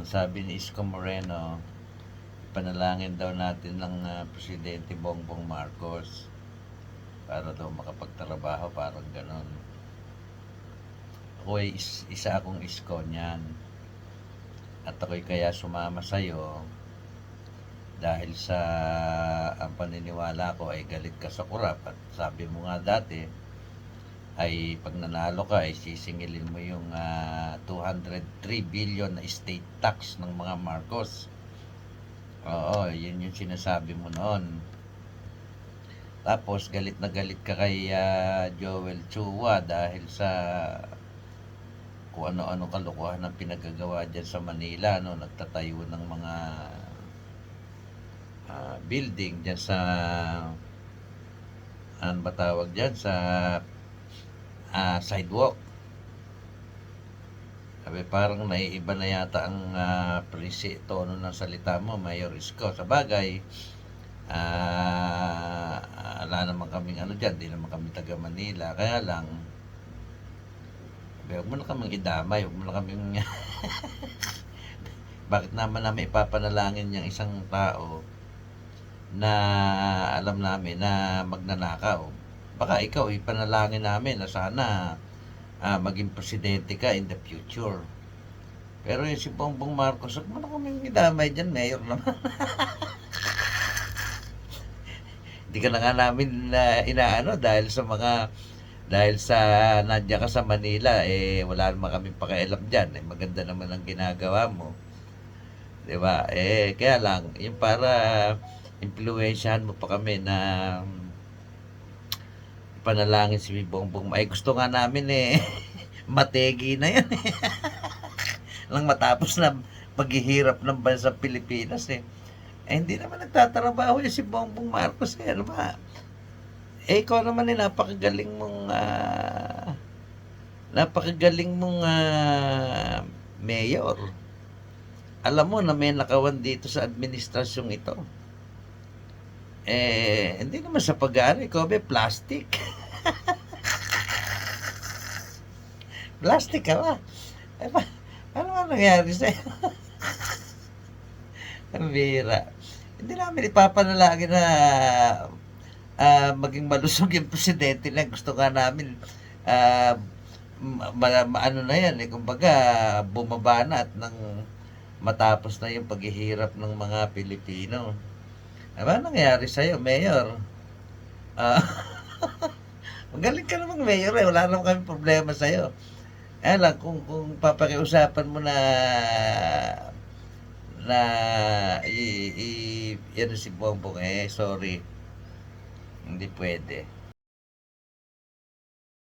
Ang sabi ni Isko Moreno, panalangin daw natin ng Presidente Bongbong Marcos para daw makapagtrabaho, parang ganon. Ako ay isa akong Isko niyan. At ako'y kaya sumama sa'yo dahil sa ang paniniwala ko ay galit ka sa kurap. At sabi mo nga dati, ay pag nanalo ka ay sisingilin mo yung 203 billion na estate tax ng mga Marcos. Oo, yun yung sinasabi mo noon. Tapos galit na galit ka kay Joel Chua dahil sa kung ano-ano kalokohan ng pinagagawa dyan sa Manila, no? Nagtatayo ng mga building dyan sa ano ba tawag dyan sa sidewalk. Sabi parang naiiba na yata ang tono ng salita mo, Mayor Isko. Sa bagay, wala naman kaming ano dyan, di naman kami taga Manila. Kaya lang, huwag mo na kaming idamay, huwag mo na kaming bakit naman namin ipapanalangin yung isang tao na alam namin na magnanakaw. Baka ikaw ipanalangin namin na sana maging presidente ka in the future. Pero yung si Bongbong Marcos, huwag mo na kaming idamay dyan, mayor naman. Hindi ka na nga namin inaano dahil sa nandiyan ka sa Manila, wala naman kami pakialam dyan. Maganda naman ang ginagawa mo. Diba? Kaya lang, yung para impluwensyahan mo pa kami na panalangin si Bongbong. Ay gusto nga namin mategi na yan lang matapos na paghihirap ng bansa Pilipinas hindi naman nagtatrabaho si Bongbong Marcos ano ba? Ikaw naman napakagaling mong mayor. Alam mo na may nakawan dito sa administrasyong ito. Hindi naman sa pag-aano, ikaw ba plastic? Plastic ka ba? Ano nga nangyari sa'yo? Ang bira. Hindi namin ipapanalangin na maging malusog yung presidente na gusto nga namin ano na yan kumbaga bumaba na at nang matapos na yung paghihirap ng mga Pilipino. Ano nangyari sa'yo, Mayor? Magaling ka namang Mayor wala naman kami problema sa'yo. Lang, kung papakiusapan mo na yan si Bongbong sorry. Hindi pwede.